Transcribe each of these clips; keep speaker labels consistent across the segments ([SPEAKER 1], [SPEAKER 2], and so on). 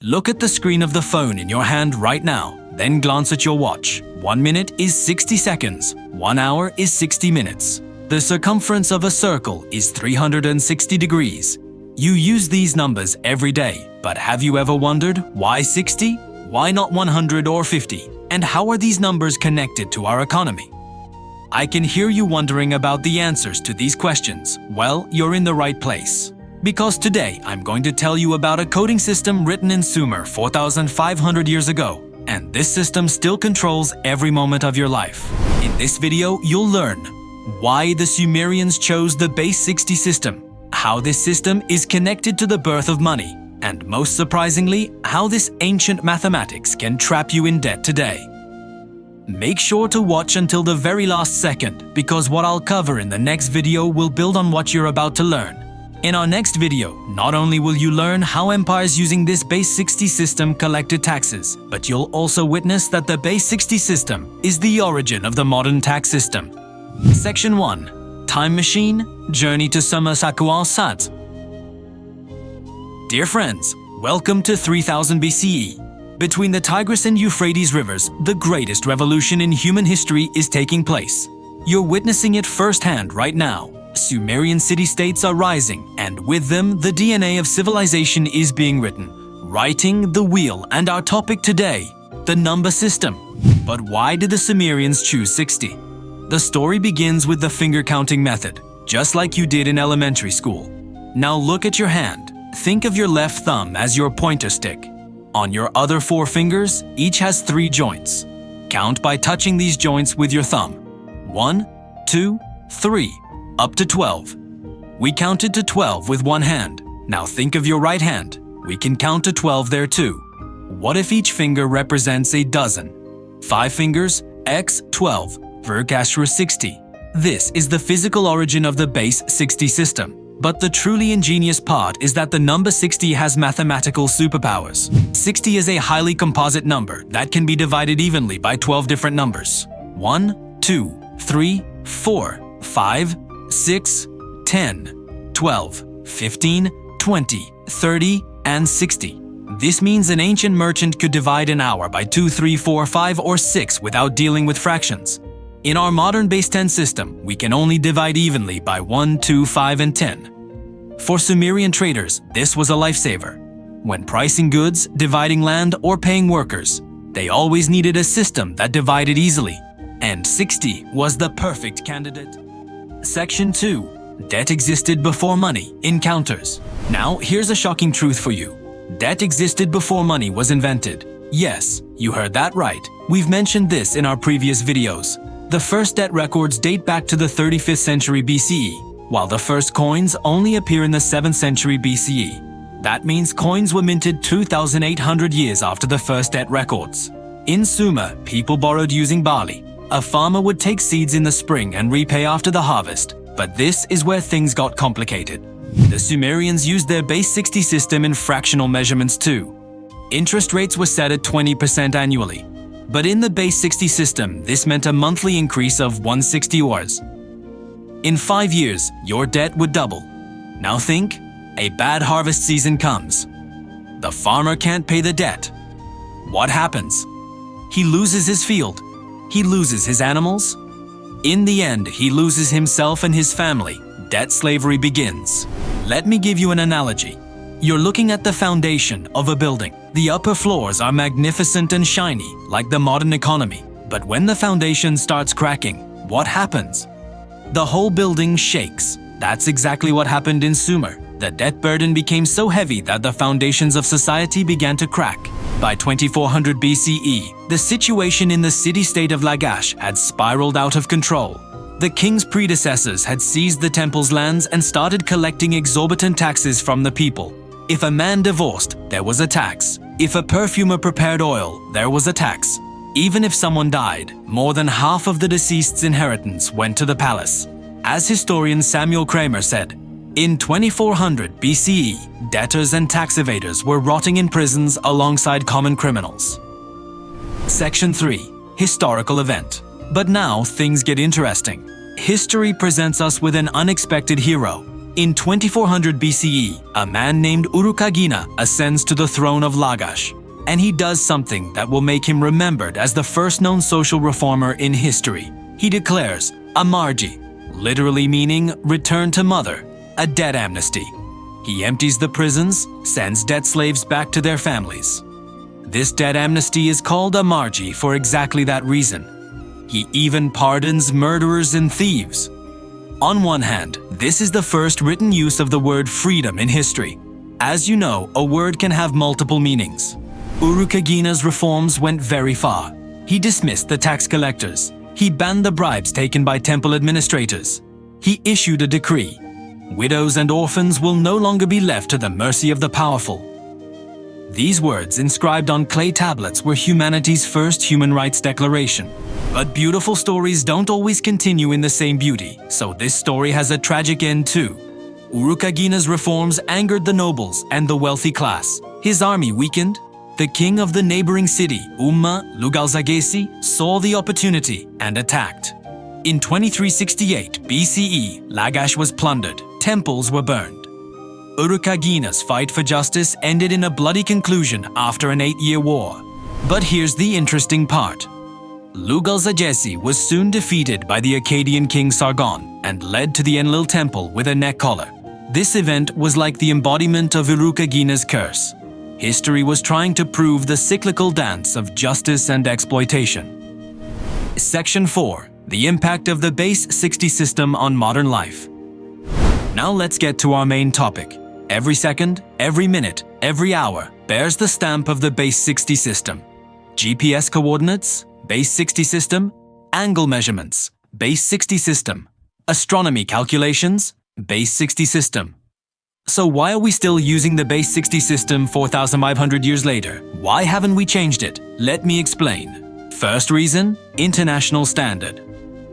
[SPEAKER 1] Look at the screen of the phone in your hand right now, then glance at your watch. 1 minute is 60 seconds, 1 hour is 60 minutes. The circumference of a circle is 360 degrees. You use these numbers every day, but have you ever wondered why 60? Why not 100 or 50? And how are these numbers connected to our economy? I can hear you wondering about the answers to these questions. Well, you're in the right place. Because today, I'm going to tell you about a coding system written in Sumer 4,500 years ago. And this system still controls every moment of your life. In this video, you'll learn why the Sumerians chose the base 60 system, how this system is connected to the birth of money, and most surprisingly, how this ancient mathematics can trap you in debt today. Make sure to watch until the very last second, because what I'll cover in the next video will build on what you're about to learn. In our next video, not only will you learn how empires using this base 60 system collected taxes, but you'll also witness that the base 60 system is the origin of the modern tax system. Section 1. Time Machine, Journey to Summer Sat. Dear friends, welcome to 3000 BCE. Between the Tigris and Euphrates rivers, the greatest revolution in human history is taking place. You're witnessing it firsthand right now. Sumerian city-states are rising, and with them, the DNA of civilization is being written. Writing the wheel, and our topic today, the number system. But why did the Sumerians choose 60? The story begins with the finger-counting method, just like you did in elementary school. Now look at your hand. Think of your left thumb as your pointer stick. On your other 4 fingers, each has 3 joints. Count by touching these joints with your thumb. 1, 2, 3. Up to 12. We counted to 12 with one hand. Now think of your right hand. We can count to 12 there too. What if each finger represents a dozen? 5 fingers, x 12, Verkashra 60. This is the physical origin of the base 60 system. But the truly ingenious part is that the number 60 has mathematical superpowers. 60 is a highly composite number that can be divided evenly by 12 different numbers. 1, 2, 3, 4, 5, 6, 10, 12, 15, 20, 30, and 60. This means an ancient merchant could divide an hour by 2, 3, 4, 5, or 6 without dealing with fractions. In our modern base 10 system, we can only divide evenly by 1, 2, 5, and 10. For Sumerian traders, this was a lifesaver. When pricing goods, dividing land, or paying workers, they always needed a system that divided easily. And 60 was the perfect candidate. Section 2. Debt existed before money. Encounters. Now, here's a shocking truth for you. Debt existed before money was invented. Yes, you heard that right. We've mentioned this in our previous videos. The first debt records date back to the 35th century BCE, while the first coins only appear in the 7th century BCE. That means coins were minted 2,800 years after the first debt records. In Sumer, people borrowed using barley. A farmer would take seeds in the spring and repay after the harvest, but this is where things got complicated. The Sumerians used their base 60 system in fractional measurements too. Interest rates were set at 20% annually, but in the base 60 system, this meant a monthly increase of 160 ors. In 5 years, your debt would double. Now think, a bad harvest season comes. The farmer can't pay the debt. What happens? He loses his field. He loses his animals. In the end, he loses himself and his family. Debt slavery begins. Let me give you an analogy. You're looking at the foundation of a building. The upper floors are magnificent and shiny, like the modern economy. But when the foundation starts cracking, what happens? The whole building shakes. That's exactly what happened in Sumer. The debt burden became so heavy that the foundations of society began to crack. By 2400 BCE, the situation in the city-state of Lagash had spiraled out of control. The king's predecessors had seized the temple's lands and started collecting exorbitant taxes from the people. If a man divorced, there was a tax. If a perfumer prepared oil, there was a tax. Even if someone died, more than half of the deceased's inheritance went to the palace. As historian Samuel Kramer said, in 2400 BCE, debtors and tax evaders were rotting in prisons alongside common criminals. Section 3. Historical event. But now things get interesting. History presents us with an unexpected hero. In 2400 BCE, a man named Urukagina ascends to the throne of Lagash, and he does something that will make him remembered as the first known social reformer in history. He declares a margi, literally meaning return to mother, a debt amnesty. He empties the prisons, sends debt slaves back to their families. This debt amnesty is called a margi for exactly that reason. He even pardons murderers and thieves. On one hand, this is the first written use of the word freedom in history. As you know, a word can have multiple meanings. Urukagina's reforms went very far. He dismissed the tax collectors. He banned the bribes taken by temple administrators. He issued a decree. Widows and orphans will no longer be left to the mercy of the powerful. These words inscribed on clay tablets were humanity's first human rights declaration. But beautiful stories don't always continue in the same beauty, so this story has a tragic end too. Urukagina's reforms angered the nobles and the wealthy class. His army weakened. The king of the neighboring city, Lugalzagesi, saw the opportunity and attacked. In 2368 BCE, Lagash was plundered. Temples were burned. Urukagina's fight for justice ended in a bloody conclusion after an 8-year war. But here's the interesting part. Lugalzagesi was soon defeated by the Akkadian king Sargon and led to the Enlil temple with a neck collar. This event was like the embodiment of Urukagina's curse. History was trying to prove the cyclical dance of justice and exploitation. Section 4. The impact of the base 60 system on modern life. Now let's get to our main topic. Every second, every minute, every hour bears the stamp of the base 60 system. GPS coordinates, base 60 system, angle measurements, base 60 system, astronomy calculations, base 60 system. So why are we still using the base 60 system 4,500 years later? Why haven't we changed it? Let me explain. First reason, international standard.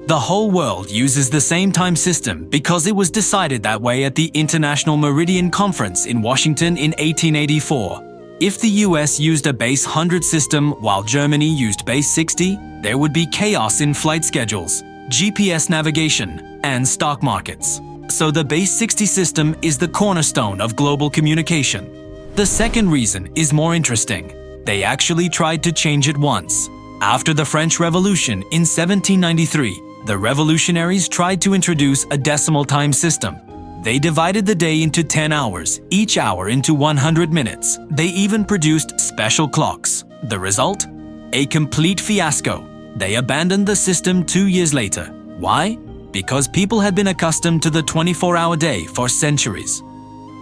[SPEAKER 1] The whole world uses the same time system because it was decided that way at the International Meridian Conference in Washington in 1884. If the US used a base 100 system while Germany used base 60, there would be chaos in flight schedules, GPS navigation, and stock markets. So the base 60 system is the cornerstone of global communication. The second reason is more interesting. They actually tried to change it once. After the French Revolution in 1793, the revolutionaries tried to introduce a decimal time system. They divided the day into 10 hours, each hour into 100 minutes. They even produced special clocks. The result? A complete fiasco. They abandoned the system 2 years later. Why? Because people had been accustomed to the 24-hour day for centuries.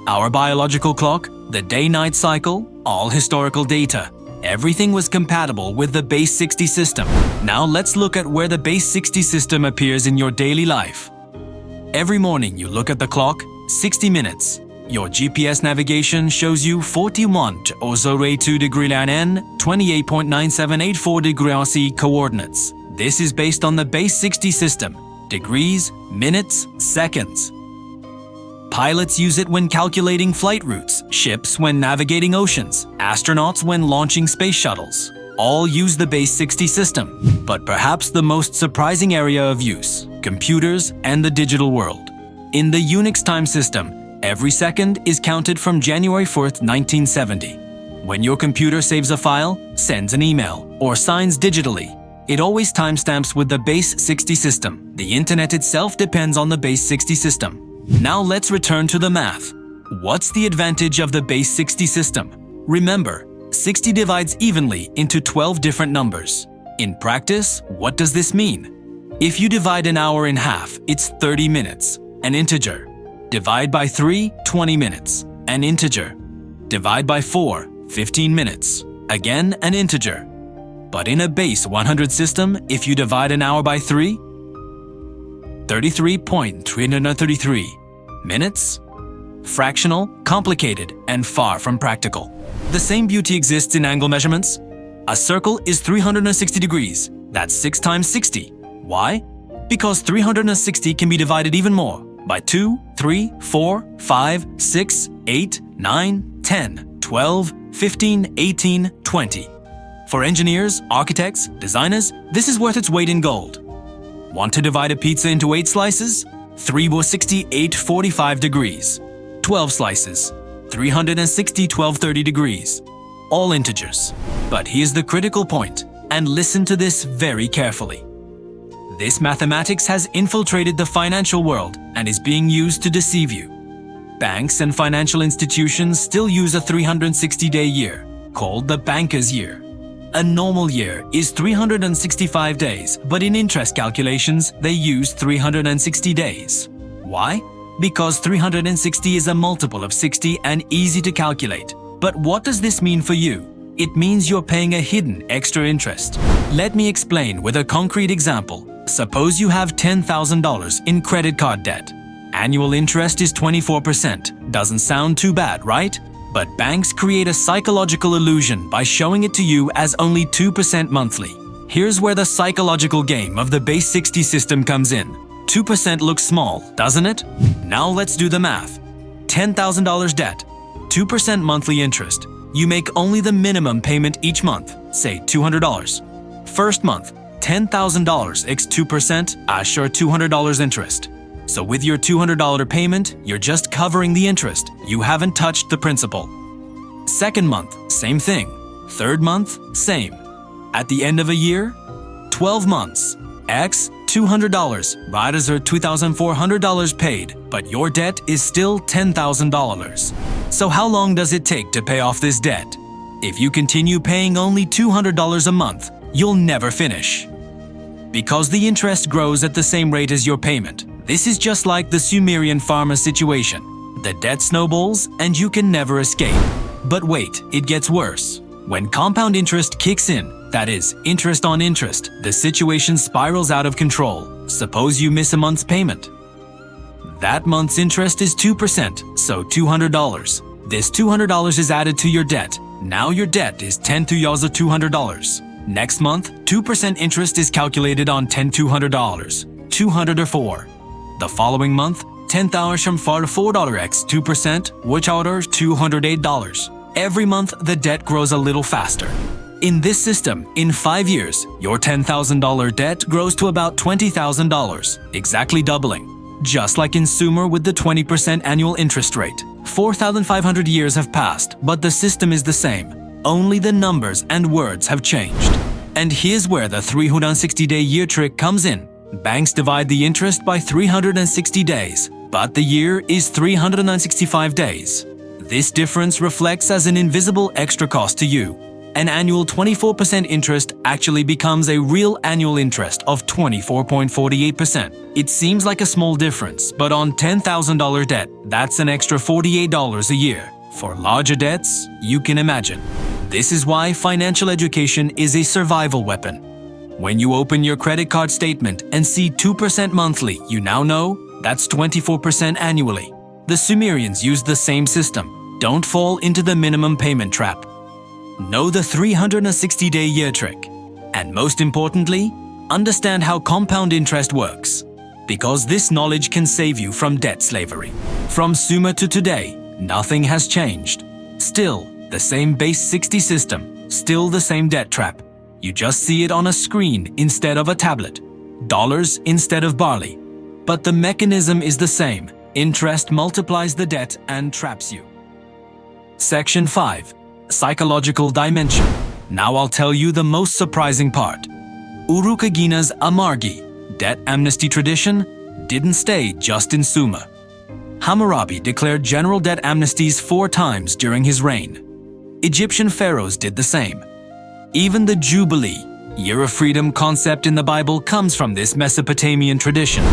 [SPEAKER 1] Our biological clock, the day-night cycle, all historical data. Everything was compatible with the base 60 system. Now let's look at where the base 60 system appears in your daily life. Every morning you look at the clock, 60 minutes. Your GPS navigation shows you 41.02 degree N, 28.9784 degree C coordinates. This is based on the base 60 system. Degrees, minutes, seconds. Pilots use it when calculating flight routes, ships when navigating oceans, astronauts when launching space shuttles. All use the base 60 system. But perhaps the most surprising area of use, computers and the digital world. In the Unix time system, every second is counted from January 4th, 1970. When your computer saves a file, sends an email, or signs digitally, it always timestamps with the base 60 system. The internet itself depends on the base 60 system. Now let's return to the math. What's the advantage of the base 60 system? Remember, 60 divides evenly into 12 different numbers. In practice, what does this mean? If you divide an hour in half, it's 30 minutes, an integer. Divide by 3, 20 minutes, an integer. Divide by 4, 15 minutes, again an integer. But in a base 100 system, if you divide an hour by 3, 33.333 minutes? Fractional, complicated, and far from practical. The same beauty exists in angle measurements. A circle is 360 degrees. That's 6 times 60. Why? Because 360 can be divided even more by 2, 3, 4, 5, 6, 8, 9, 10, 12, 15, 18, 20. For engineers, architects, designers, this is worth its weight in gold. Want to divide a pizza into 8 slices? 3 were 68-45 degrees. 12 slices, 360-1230 degrees. All integers. But here's the critical point, and listen to this very carefully. This mathematics has infiltrated the financial world and is being used to deceive you. Banks and financial institutions still use a 360-day year, called the banker's year. A normal year is 365 days, but in interest calculations, they use 360 days. Why? Because 360 is a multiple of 60 and easy to calculate. But what does this mean for you? It means you're paying a hidden extra interest. Let me explain with a concrete example. Suppose you have $10,000 in credit card debt. Annual interest is 24%. Doesn't sound too bad, right? But banks create a psychological illusion by showing it to you as only 2% monthly. Here's where the psychological game of the base 60 system comes in. 2% looks small, doesn't it? Now let's do the math. $10,000 debt, 2% monthly interest. You make only the minimum payment each month, say $200. First month, $10,000 x 2%, sure $200 interest. So with your $200 payment, you're just covering the interest. You haven't touched the principal. Second month, same thing. Third month, same. At the end of a year, 12 months, x $200. Riders are $2,400 paid, but your debt is still $10,000. So how long does it take to pay off this debt? If you continue paying only $200 a month, you'll never finish. Because the interest grows at the same rate as your payment. This is just like the Sumerian farmer situation. The debt snowballs and you can never escape. But wait, it gets worse. When compound interest kicks in, that is, interest on interest, the situation spirals out of control. Suppose you miss a month's payment. That month's interest is 2%, so $200. This $200 is added to your debt. Now your debt is $10,200. Next month, 2% interest is calculated on $10,200. 204. The following month, $10,004 x 2%, which orders $208. Every month, the debt grows a little faster. In this system, in 5 years, your $10,000 debt grows to about $20,000, exactly doubling. Just like in Sumer with the 20% annual interest rate. 4,500 years have passed, but the system is the same. Only the numbers and words have changed. And here's where the 360-day year trick comes in. Banks divide the interest by 360 days, but the year is 365 days. This difference reflects as an invisible extra cost to you. An annual 24% interest actually becomes a real annual interest of 24.48%. It seems like a small difference, but on $10,000 debt, that's an extra $48 a year. For larger debts, you can imagine. This is why financial education is a survival weapon. When you open your credit card statement and see 2% monthly, you now know that's 24% annually. The Sumerians used the same system. Don't fall into the minimum payment trap. Know the 360-day year trick. And most importantly, understand how compound interest works. Because this knowledge can save you from debt slavery. From Sumer to today, nothing has changed. Still, the same base 60 system, still the same debt trap. You just see it on a screen instead of a tablet. Dollars instead of barley. But the mechanism is the same. Interest multiplies the debt and traps you. Section 5. Psychological dimension. Now I'll tell you the most surprising part. Urukagina's Amargi, debt amnesty tradition, didn't stay just in Sumer. Hammurabi declared general debt amnesties 4 times during his reign. Egyptian pharaohs did the same. Even the Jubilee, Year of Freedom concept in the Bible comes from this Mesopotamian tradition.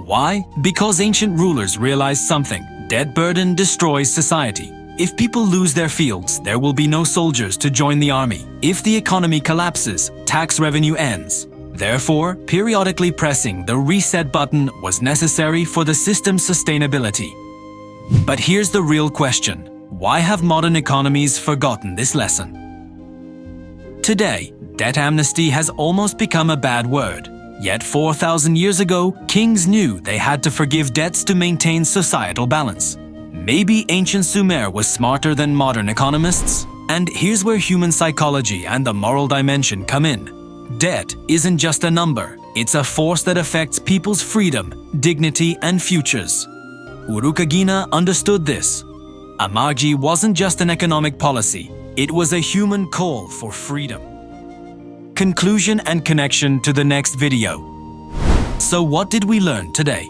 [SPEAKER 1] Why? Because ancient rulers realized something. Debt burden destroys society. If people lose their fields, there will be no soldiers to join the army. If the economy collapses, tax revenue ends. Therefore, periodically pressing the reset button was necessary for the system's sustainability. But here's the real question. Why have modern economies forgotten this lesson? Today, debt amnesty has almost become a bad word. Yet 4,000 years ago, kings knew they had to forgive debts to maintain societal balance. Maybe ancient Sumer was smarter than modern economists? And here's where human psychology and the moral dimension come in. Debt isn't just a number, It's a force that affects people's freedom, dignity, and futures. Urukagina understood this. Amargi wasn't just an economic policy, it was a human call for freedom. Conclusion and connection to the next video. So what did we learn today?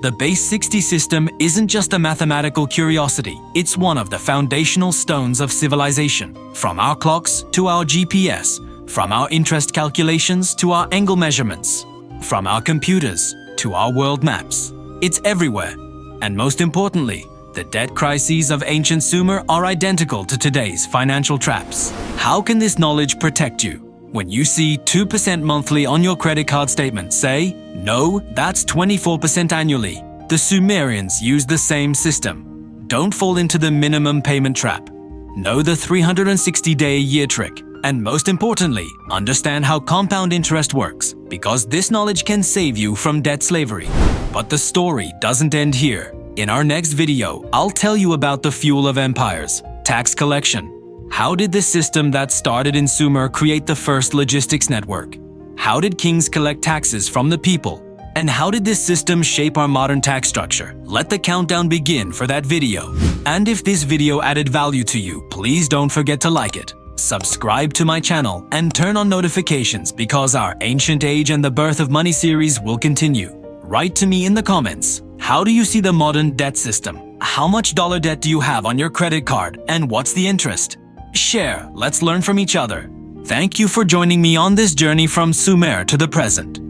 [SPEAKER 1] The base 60 system isn't just a mathematical curiosity, it's one of the foundational stones of civilization. From our clocks to our GPS, from our interest calculations to our angle measurements, from our computers to our world maps. It's everywhere. And most importantly, the debt crises of ancient Sumer are identical to today's financial traps. How can this knowledge protect you? When you see 2% monthly on your credit card statement, say, "No, that's 24% annually." The Sumerians used the same system. Don't fall into the minimum payment trap. Know the 360-day-a-year trick. And most importantly, understand how compound interest works, because this knowledge can save you from debt slavery. But the story doesn't end here. In our next video, I'll tell you about the fuel of empires, tax collection. How did this system that started in Sumer create the first logistics network? How did kings collect taxes from the people? And how did this system shape our modern tax structure? Let the countdown begin for that video. And if this video added value to you, please don't forget to like it. Subscribe to my channel and turn on notifications because our Ancient Age and the Birth of Money series will continue. Write to me in the comments. How do you see the modern debt system? How much dollar debt do you have on your credit card and what's the interest? Share, let's learn from each other. Thank you for joining me on this journey from Sumer to the present.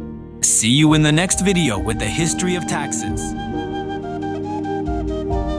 [SPEAKER 1] See you in the next video with the history of taxes.